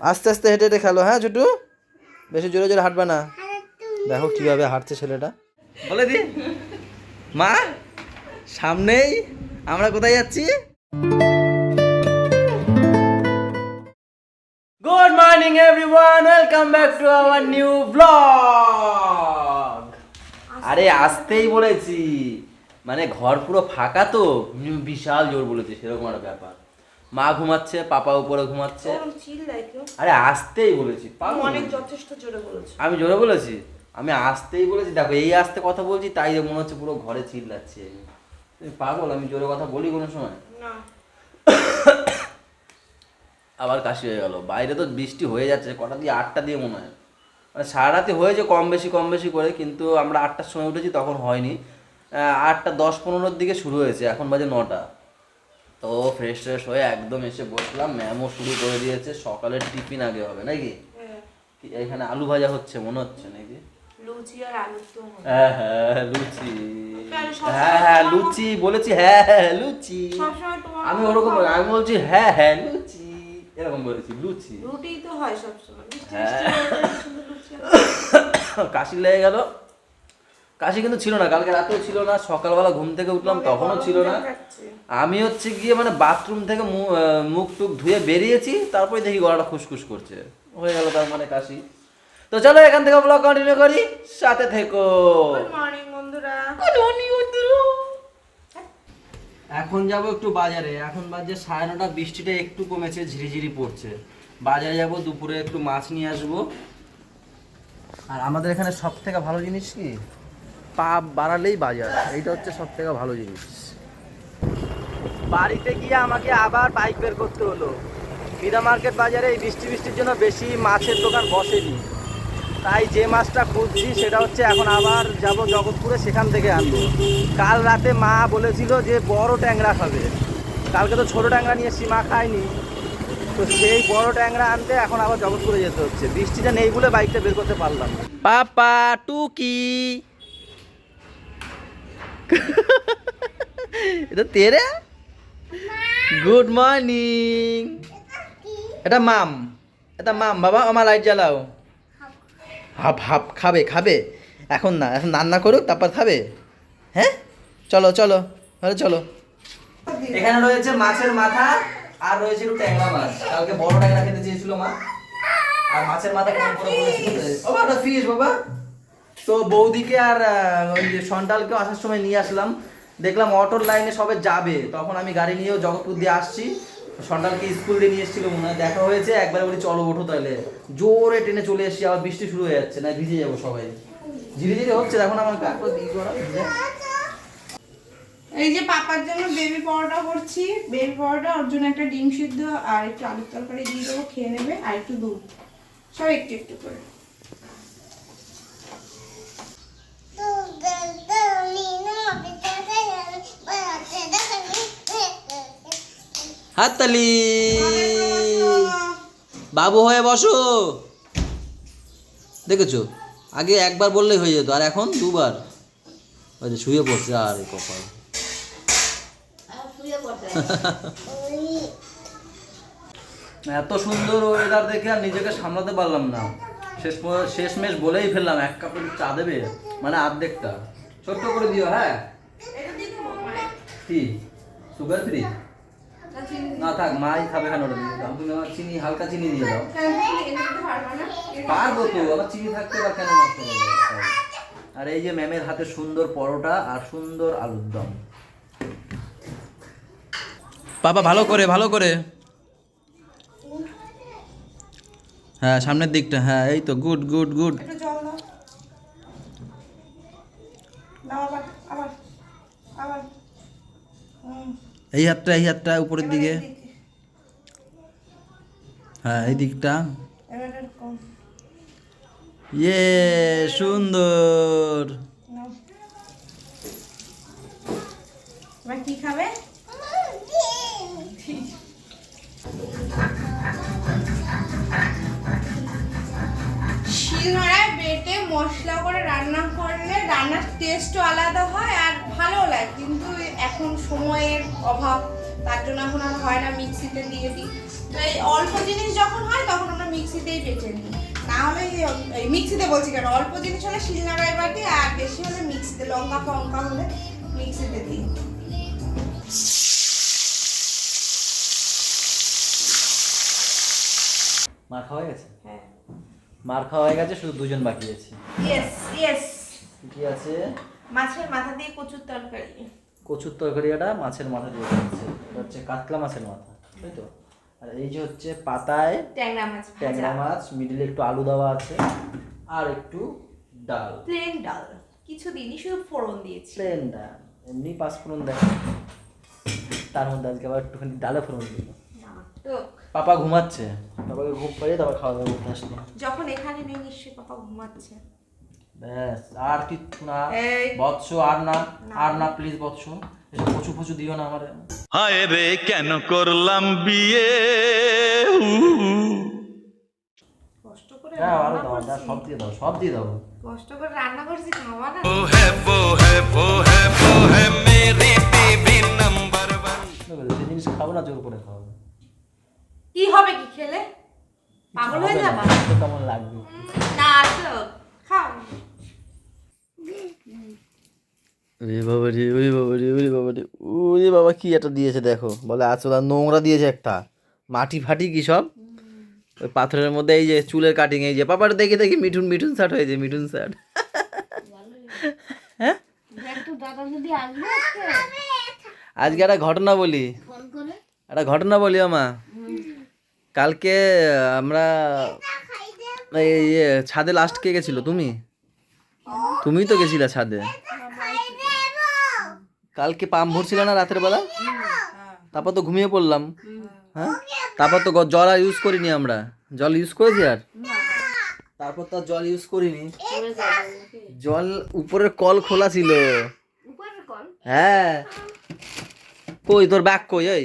আস্তে আস্তে হেঁটে হেঁটে খেলো, হ্যাঁ ছোটু, বেশি জোরে জোরে হাঁটবে না। দেখো কিভাবে হাঁটছে ছেলেটা। বলে দি মা, সামনেই আমরা কোথায় যাচ্ছি? Good morning everyone, welcome back to our new blog. আরে আসতেই বলেছি, মানে ঘর পুরো ফাঁকা তো, বিশাল জোর বলেছি, সেরকম একটা ব্যাপার। মা ঘুমাচ্ছে, পাপা উপরে ঘুমাচ্ছে। আরে আসতেই বলেছি, অনেক যথেষ্ট জোরে বলেছি। আমি জোরে বলেছি, আমি আসতেই বলেছি। দেখো এই আসতে কথা বলছি, তাই মনে হচ্ছে পুরো ঘরে চিল্লাচ্ছে। তুমি পাগল, আমি জোরে কথা বলি কোনো সময়? না। আবার কাশি হয়ে গেল। বাইরে তো বৃষ্টি হয়ে যাচ্ছে, কটা দিয়ে 8টা দিয়ে মনে হয়, মানে সারা রাতে হয়েছে কম বেশি করে, কিন্তু আমরা 8টার সময় উঠেছি, তখন হয়নি। 8টা 10-15 দিকে শুরু হয়েছে, এখন বাজে 9টা। তো ফ্রেশ হয়ে একদম এসে বসলাম, ম্যামও শুরু করে দিয়েছে। সকালের টিফিন আগে হবে নাকি? এখানে আলু ভাজা হচ্ছে মনে হচ্ছে নাকি? লুচি আর আলুর দম। হ্যাঁ হ্যাঁ লুচি, হ্যাঁ হ্যাঁ লুচি বলেছি, হ্যাঁ হ্যাঁ লুচি। আমি ওরকম আমি বলছি হ্যাঁ হ্যাঁ লুচি, এরকম বলেছি, লুচি। রুটি তো হয় সবসময়। কাশি লেগে গেল। কাশি কিন্তু ছিল না, কালকে রাতেও ছিল না, সকালবেলা ঘুম থেকে উঠলাম তখনও ছিল না। আমি হচ্ছে গিয়ে মানে বাথরুম থেকে মুখ টুক ধুয়ে বেরিয়েছি, তারপরে দেখি গলাটা খুসখুস করছে, হয়ে গেল তার মানে কাশি। তো চলো এখান থেকে ব্লগ কন্টিনিউ করি, সাথে থেকো। গুড মর্নিং বন্ধুরা। এখন যাব একটু বাজারে, এখন বাজে 9:30, বৃষ্টিটা একটু কমেছে, ঝিরিঝিরি পড়ছে। বাজারে যাব, দুপুরে একটু মাছ নিয়ে আসবো। আর আমাদের এখানে সব থেকে ভালো জিনিস কি, পা বাড়ালেই বাজার, এইটা হচ্ছে সব থেকে ভালো জিনিস। বাড়িতে গিয়ে আমাকে আবার বাইক বের করতে হলো। মিরা মার্কেট বাজারে এই বৃষ্টির জন্য বেশি মাছের দোকান বসেনি, তাই যে মাছটা খুঁজছি সেটা হচ্ছে এখন আবার যাব জগৎপুরে, সেখান থেকে আনবো। কাল রাতে মা বলেছিল যে বড় ট্যাংরা খাবে, কালকে তো ছোট ট্যাংরা নিয়ে মা খায়নি, তো সেই বড় ট্যাংরা আনতে এখন আবার জগৎপুরে যেতে হচ্ছে। বৃষ্টিটা নেই বলে বাইকটা বের করতে পারলাম না। পাপা টুকি এটা তেরে গুড মর্নিং। এটা মাম, এটা মাম। বাবা আমার লাইট জ্বালাও। হাফ হাফ খাবে খাবে, এখন না, এখন রান্না করুক তারপর খাবে। হ্যাঁ চলো চলো চলো। এখানে রয়েছে মাছের মাথা, আর রয়েছে একটু ট্যাংরা মাছ। কালকে বড় ট্যাংরা খেতে চেয়েছিল মা, আর মাছের মাথা কম করে বলেছিল। বাবা ওটা ফিশ বাবা। তো বৌদিকে আর ওই যে সন্টালকে আসার সময় নিয়ে আসলাম, দেখলাম অটোর লাইনে সবে যাবে, তখন আমি গাড়ি নিয়েও জগৎপুর দিয়ে আসছি। সন্টালকে স্কুল দিয়ে নিয়ে এসেছিল মনে হয়, দেখা হয়েছে, একবার বলি চলো ওঠো, তাহলে জোরে ট্রেনে চলে এসেছি। আবার বৃষ্টি শুরু হয়ে যাচ্ছে, না ভিজে যাবো সবাই, ধীরে হচ্ছে। এখন আমার ব্যাগ করে দিয়ে করা ভিজে। এই যে পাপার জন্য বেবি পরোটা করছি, বেবি পরোটা, ওর জন্য একটা ডিম সিদ্ধ আর একটু আলুর তরকারি দিয়ে দেবো, খেয়ে নেবে, আর একটু দুধ, সব একটু একটু করে। হাততালি, বাবু হয়ে বসো। দেখেছো, আগে একবার বললেই হয়ে যেত, আর এখন দুবার। ওই যে শুয়ে পড়ছে, আর কপাল। এত সুন্দর ওয়েদার দেখে আর নিজেকে সামলাতে পারলাম না, শেষমেশ বলেই ফেললাম 1 কাপ চা দেবে, মানে অর্ধেকটা ছোট্ট করে দিও। হ্যাঁ কি সুগার ফ্রি? না থাক, মাই খাবে কেন ওটা দিয়ে দাও। তুমি আমার চিনি, হালকা চিনি দিয়ে দাও। পারবো তো, আমার চিনি থাকতে বা কেন নষ্ট করবো। আর এই যে ম্যামের হাতে সুন্দর পরোটা আর সুন্দর আলুর দম। পাপা ভালো করে ভালো করে, হ্যাঁ সামনের দিকটা, হ্যাঁ এই তো, গুড গুড গুড। এই হাতটা উপরের দিকে, হ্যাঁ এই দিকটা। ইয়ে সুন্দর। কি খাবে? শিলনোড়ায় বেটে মশলা করে রান্না করলে রান্নার টেস্টও আলাদা হয় আর ভালো লাগে, কিন্তু এখন সময়ের অভাব, তার জন্য এখন আর হয় না, মিক্সিতে দিয়ে দিই। তো এই অল্প জিনিস যখন হয় তখন আমরা মিক্সিতেই বেটে নিই, না হলে এই মিক্সিতে বলছি কেন, অল্প জিনিস হলে শিলনোড়ায় বাটি, আর বেশি হলে মিক্সিতে, লঙ্কা ফঙ্কা হলে মিক্সিতে দিই। মার খাওয়া হয়ে গেছে? হ্যাঁ, মার খাওয়া হয়ে গেছে, শুধু দুজন বাকি আছে। Yes yes. কি আছে? মাছের মাথা দিয়ে কচুর তরকারি। কচুর তরকারি, এটা মাছের মাথা দিয়ে হচ্ছে, এটা হচ্ছে কাতলা মাছের মাথা, তাই তো? আর এই যে হচ্ছে পাতায় ট্যাংরা মাছ, ট্যাংরা মাছ, মিডিলে একটু আলু দেওয়া আছে, আর একটু ডাল, প্লেন ডাল, কিছু দিনই শুধু ফোড়ন দিয়েছি। প্লেন ডাল, এমনি পাঁচফোড়ন দেয়, তার মধ্যে আজকে আবার একটুখানি ডালে ফোড়ন দিল। পাপা ঘুমাচ্ছে, পাপাকে ঘুম পাড়িয়ে তারপর খাওয়া দাওয়া করতে আসলো। যখন এখানে নেই নিশ্চয়ই পাপা ঘুমাচ্ছে। ব্যাস, আর কি না এই বৎস, আর না, আর না প্লিজ বৎস, এসব কচু ফচু দিও না আমার। হায় রে কেন করলাম বিয়ে। কষ্ট করে হ্যাঁ আরো রান্না দাও, করছি, সব দিয়ে দাও, সব দিয়ে দাও। কষ্ট করে রান্না করছি, খাওয়া না। वो है मेरी बीवी नंबर 1। যে জিনিস খাবো না জোর করে খাওয়াবে। কি হবে কি খেলে? পাগল হয়ে যাবা? কেমন লাগবে? না তো খাও। ওরে বাবা রে, ওরে বাবা রে, ওরে বাবা রে, ওরে বাবা কি একটা দিয়েছে দেখো, বলে আচলা নোংরা দিয়েছে একটা, মাটি ফাটি কি সব ওই পাথরের মধ্যে। এই যে চুলের কাটিং, এই যে পাপার দেখে দেখি মিঠুন মিঠুন শার্ট হয়েছে, মিঠুন শার্ট। হ্যাঁ আজকে একটা ঘটনা বলি, একটা ঘটনা বলি আমা। কালকে আমরা এই ছাদে লাস্ট কে গেছিল? তুমি তো গেছিলে ছাদে। কালকে পাম্প ভরছিল না রাতের বেলা, তারপর তো ঘুমিয়ে পড়লাম। হ্যাঁ, তারপর তো জল আর ইউজ করিনি আমরা, জল ইউজ করেছি আর তারপর তো জল ইউজ করিনি। জল উপরের কল খোলা ছিল। হ্যাঁ, কই তোর ব্যাগ কই? ওই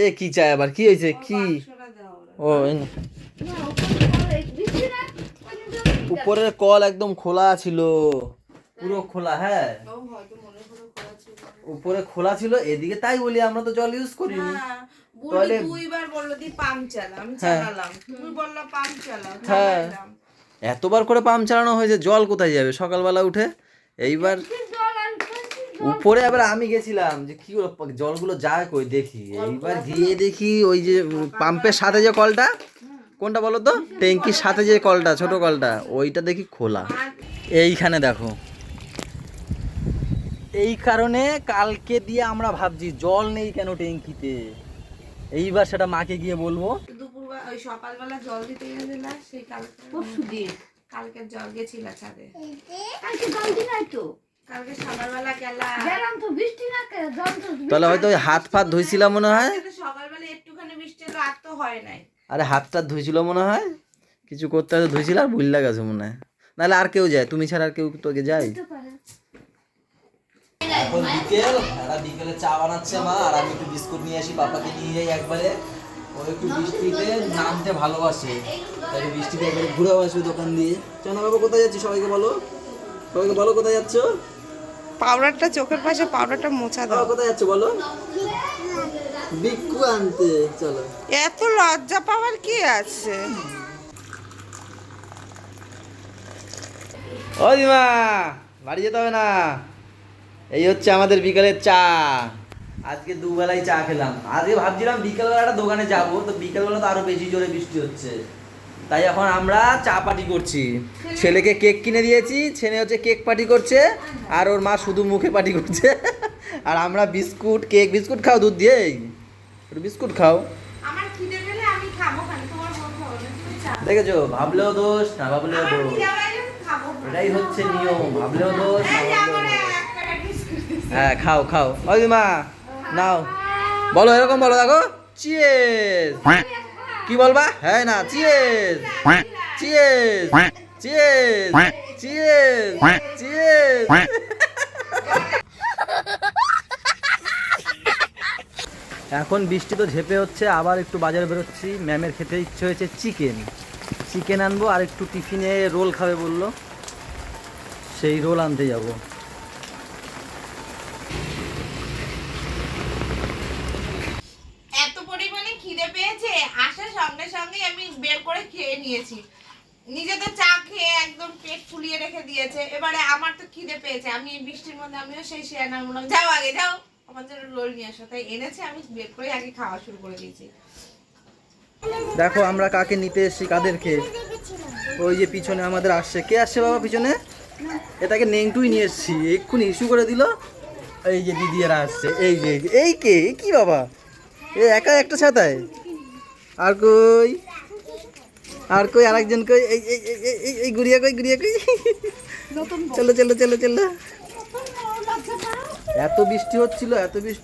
এ কি চাই আবার, কি হয়েছে কি? ও উপরের কল একদম খোলা ছিল, পুরো খোলা। হ্যাঁ উপরে খোলা ছিল, এদিকে তাই বলি আমরা তো জল ইউজ করিনি। বুড়ি দুইবার বললো দি পাম্প চালা, আমি চালালাম, তুমি বললা পাম্প চালাও, হ্যাঁ চালালাম। এতবার করে পাম্প চালানো হয়েছে, জল কোথায় যাবে সকালবেলা উঠে? এইবার উপরে আবার আমি গেছিলাম যে কি জলগুলো যায় কই দেখি, এইবার গিয়ে দেখি ওই যে পাম্পের সাথে যে কলটা, কোনটা বলো তো, ট্যাঙ্কির সাথে যে কলটা, ছোট কলটা, ওইটা দেখি খোলা। এইখানে দেখো, এই কারণে কালকে দিয়ে আমরা ভাবছি জল নেই কেন ট্যাঙ্কিতে। এইবার সেটা মাকে গিয়ে বলবো। দুপুরবেলা ওই সকালবেলা জল দিতে গেছিলা, সেই পরশুদিন কালকে জল গেছিলা ছাদে? কালকে জল দি নাই তো, কালকে সকালবেলা গেলাম তো, বৃষ্টি না জল তো, তাহলে হয়তো ওই হাত ফাত ধুইছিলাম মনে হয়। সকালবেলা একটুখানি বৃষ্টি হলো, আর তো হয় নাই। আরে হাতটা ধুইছিল মনে হয়, কিছু করতে হয়তো ধুইছিল আর ভুল গেছে মনে হয়, নাহলে আর কেউ যায়, তুমি ছাড়া আর কেউ তোকে যায়? এখন বিকেল, বিকেলে চা বানাচ্ছে মা, আর আমি একটু বিস্কুট নিয়ে আসি, পাপাকে নিয়ে যাই একবারে। ও একটু বৃষ্টিতে নামতে ভালোবাসে, তাই বৃষ্টিতে একবারে ঘুরেও আসবে দোকান দিয়ে। চলো বাবা, কোথায় যাচ্ছি সবাইকে বলো, সবাইকে বলো কোথায় যাচ্ছ। পাউডারটা চোখের পাশে, পাউডারটা মোছা দাও। কোথায় যাচ্ছ বলো? বিক্কু আনতে। চলো, এত লজ্জা পাওয়ার কি আছে? ও দিমা, বাড়ি যেতে হবে না। এই হচ্ছে আমাদের বিকালের চা। আজকে দুবেলাই চা খেলাম। আজকে ভাবছিলাম বিকেলবেলা একটা দোকানে যাবো, তো বিকেলবেলা তো আরো বেশি জোরে বৃষ্টি হচ্ছে, তাই এখন আমরা চা পার্টি করছি। ছেলেকে কেক কিনে দিয়েছি, ছেলে হচ্ছে কেক পার্টি করছে, আর ওর মা শুধু মুখে পার্টি করছে। আর আমরা বিস্কুট, কেক, বিস্কুট খাও দুধ দিয়ে, একটু বিস্কুট খাও। আমার খিদে পেলে আমি খাবো, খালি তোমার মন খাবো না, তুমি চা। দেখেছো, ভাবলেও দোষ, না ভাবলেও আমার দোষ, খিদে পেলে খাবো, এটাই হচ্ছে নিয়ম, ভাবলেও দোষ, না এই যে ভাবলেও আমার দোষ। এক প্যাকেট বিস্কুট দিছে। হ্যাঁ খাও খাও। ওই মা নাও, বলো এরকম বলো, দেখো চিয়েস, কি বলবা? হ্যাঁ না, চিয়েস চিয়েস চিয়েস চিয়েস চিয়েস। এখন বৃষ্টি তো ঝেপে হচ্ছে, আবার একটু বাজারে বেরোচ্ছি। ম্যামের খেতে ইচ্ছে হয়েছে চিকেন আনবো, আর একটু টিফিনে রোল খাবে বললো, সেই রোল আনতে যাবো। এত পরিমাণে খিদে পেয়েছে, আসার সঙ্গে আমি বের করে খেয়ে নিয়েছি। নিজে তো চা খেয়ে একদম পেট ফুলিয়ে রেখে দিয়েছে। এবারে আমার তো খিদে পেয়েছে, আমি এই বৃষ্টির মধ্যে আমিও সেই শেয়ার বললাম যাও আগে যাও আমার জন্য রোল নিয়ে আসো, তাই এনেছে আমি বের করে আগে খাওয়া শুরু করে দিয়েছি। দেখো আমরা কাকে নিতে এসেছি, কাদেরকে। ওই যে পিছনে আমাদের আসছে, কে আসছে বাবা পিছনে? এটাকে নেংটুই নিয়ে এসেছি, এক্ষুনি ইস্যু করে দিল। এই যে দিদি এরা আসছে, এই যে এই কে কি বাবা, এই একা একটা ছাতায়? আর কই আরেকজন কই? এই এই এই- এই এই গুড়িয়া কই, গুড়িয়া কই? চলো চলো চলো চলো। এত বৃষ্টি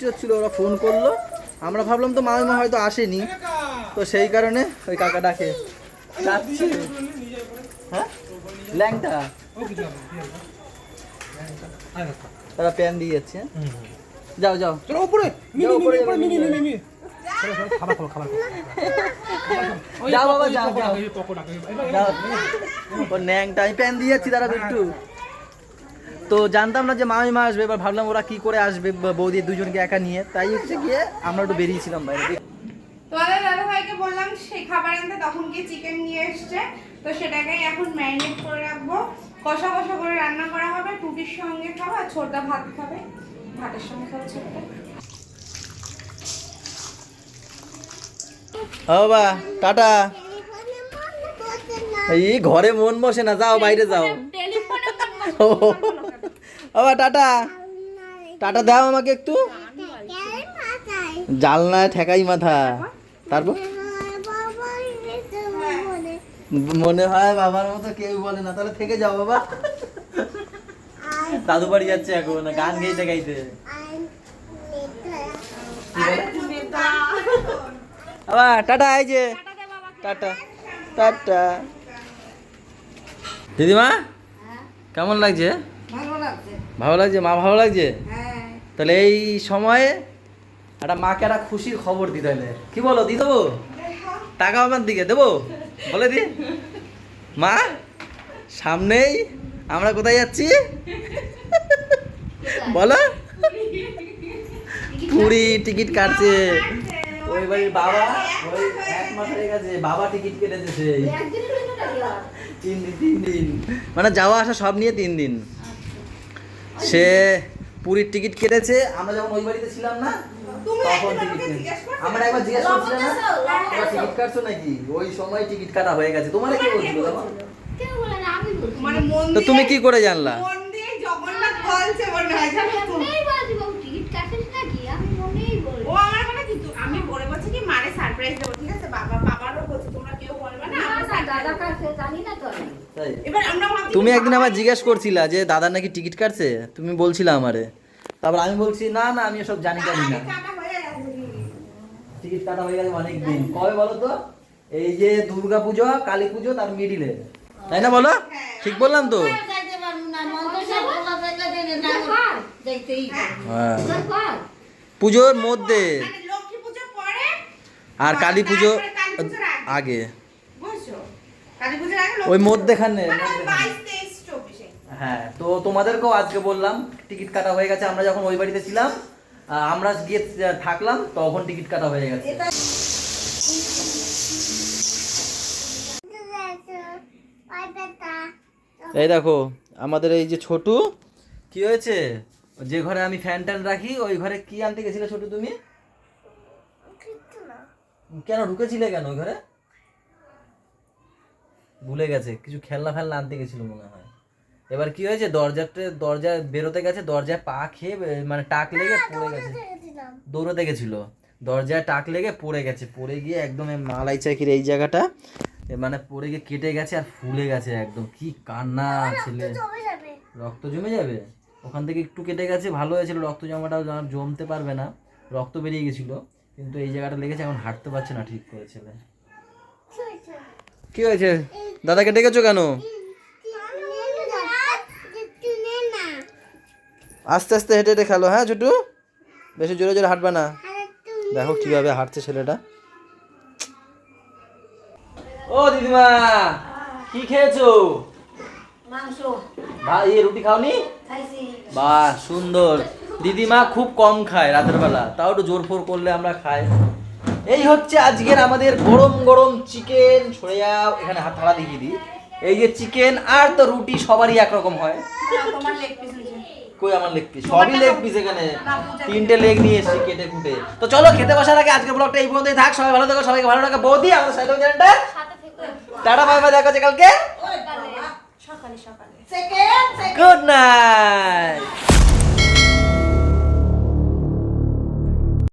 হচ্ছিল, ওরা ফোন করলো, আমরা ভাবলাম তো মামিমা হয়তো আসেনি, তো সেই কারণে ওই কাকা ডাকে যাচ্ছে। হ্যাঁ ল্যাংটা তারা প্যান দিয়ে যাচ্ছে। যাও যাও উপরে যাও বাবা যাও যাও। ও ন্যাংটা আমি প্যান দিয়ে যাচ্ছি, দাঁড়াবে একটু। তো জানতাম না যে মামিমা আসবে, এবার ভাবলাম ওরা কি করে আসবে বৌদি দুজনকে একা নিয়ে, তাই হচ্ছে গিয়ে আমরা একটু বেরিয়েছিলাম বাইরে। তোমাদের দাদাভাইকে বললাম সেই খাবার আনতে, তখন কি চিকেন নিয়ে এসছে, তো সেটাকে এখন ম্যারিনেট করে রাখবো। কষা কষা করে রান্না করা হবে, রুটির সঙ্গে খাবো, আর ছোটদা ভাত খাবে, ভাতের সঙ্গে খাবে ছোটদা। বাবা টাটা। এই ঘরে মন বসে না, যাও বাইরে যাও। বাবা টাটা, টাটা দাও আমাকে একটু। জালনায় ঠেকাই মাথা, তারপর মনে হয় বাবার মতো কেউ বলে না, তাহলে থেকে যাও বাবা। দাদু বাড়ি যাচ্ছে এখন গান গাইতে গাইতে। বাবা টাটা, এই যে টাটা টাটা। দিদিমা কেমন লাগছে? ভালো লাগছে, মা ভালো লাগছে? তাহলে এই সময়ে একটা মাকে একটা খুশির খবর দিতে হলে কি বলো, দিয়ে দেবো টাকা আমার দিকে দেবো, বলে দি। মা সামনেই আমরা কোথায় যাচ্ছি বলো? পুরী টিকিট কাটছে ওই বাড়ির বাবা, ওই 1 মাস হয়ে গেছে বাবা টিকিট কেটেছে সেই 3 দিন, মানে যাওয়া আসা সব নিয়ে 3 দিন। সে পুরীর টিকিট কেটেছে, আমরা যখন ওই বাড়িতে ছিলাম না তখন টিকিট কেটেছে। আমরা একবার জিজ্ঞেস করছিলাম না তোমরা টিকিট কাটছো নাকি, ওই সময় টিকিট কাটা হয়ে গেছে। তোমার কি বলছিল বাবা? তো তুমি কি করে জানলা? জগন্নাথ বলছে মনে হয় ও আমার কথা, কিন্তু আমি বলে বলছি কি মারে সারপ্রাইজ দেবো, ঠিক আছে? বাবারও বলছে তোমরা কেউ বলবে না, দাদা কাছে জানি না তো আমি। এবার আমরা তুমি একদিন আমার জিজ্ঞেস করছিলা যে দাদার নাকি টিকিট কাটছে, তুমি বলছিলা আমারে, তারপর আমি বলছি না না আমি এসব জানি না। টিকিট কাটা হয়ে গেছে অনেক দিন, কবে বলো তো? এই যে দুর্গা পুজো, কালী পুজো, তার মিডিলে, তাই না বলো? ঠিক বললাম তো? পুজোর মধ্যে আর কালী পুজো আগে, ওই মধ্যেখানে। হ্যাঁ, তো তোমাদেরকেও আজকে বললাম টিকিট কাটা হয়ে গেছে। আমরা যখন ওই বাড়িতে ছিলাম, আমরা গিয়ে থাকলাম, তখন টিকিট কাটা হয়ে গেছে। এই দেখো আমাদের এই যে ছোটু, কি হয়েছে? যে ঘরে আমি ফ্যান ট্যান রাখি ওই ঘরে কি আনতে গেছিলে ছোটু তুমি? কেন ঢুকেছিলে কেন ওই ঘরে? ভুলে গেছে, কিছু খেলনা ফেলনা আনতে গেছিল মনে হয়। এবার কি হয়েছে, দরজা বেরোতে গেছে, দরজায় পা খেয়ে মানে টাক লেগে পড়ে গেছে। দৌড়াতে গেছিল, দরজায় টাক লেগে পড়ে গেছে, পড়ে গিয়ে একদম মালাই চাকির এই জায়গাটা মানে পড়ে গিয়ে কেটে গেছে আর ফুলে গেছে একদম। কি কান্না ছেলে, রক্ত জমে যাবে। ওখান থেকে একটু কেটে গেছে, ভালো হয়েছিল, রক্ত জমাটা জমতে পারবে না, রক্ত বেরিয়ে গেছিল, কিন্তু এই জায়গাটা লেগেছে, এখন হাঁটতে পারছে না ঠিক করে ছেলে। কি হয়েছে? দাদাকে ডেকেছো কেন? আস্তে আস্তে হেঁটে হেঁটে খেলো, হ্যাঁ ছোটু, বেশি জোরে জোরে হাঁটবে না। দেখো কিভাবে হাঁটছে ছেলেটা। ও দিদিমা কি খেয়েছো? মাংস। ভাই রুটি খাওনি? বাহ সুন্দর। দিদিমা খুব কম খায় রাতের বেলা, তাও একটু জোর ফোর করলে আমরা খাই। এই হচ্ছে আজকের আমাদের গরম গরম চিকেন। সরে যাও, এখানে হাত থালা দেখিয়ে দিই। এই যে চিকেন আর তো রুটি সবারই একরকম হয়। তোমার লেগ পিস কই আমার লেগ পিস? সবই লেগ পিস এখানে। 3টে লেগ নিয়ে এসেছি কেটে কুটে। তো চলো খেতে বসার আগে আজকের ব্লগটা এই পর্যন্তই থাক। সবাই ভালো থেকো, সবাইকে ভালো রাখো। বৌদি আমাদের সাথে চ্যানেলটা টাটা বাই বাই, দেখা হচ্ছে কালকে সকালে সেকেন্ড গুড নাইট।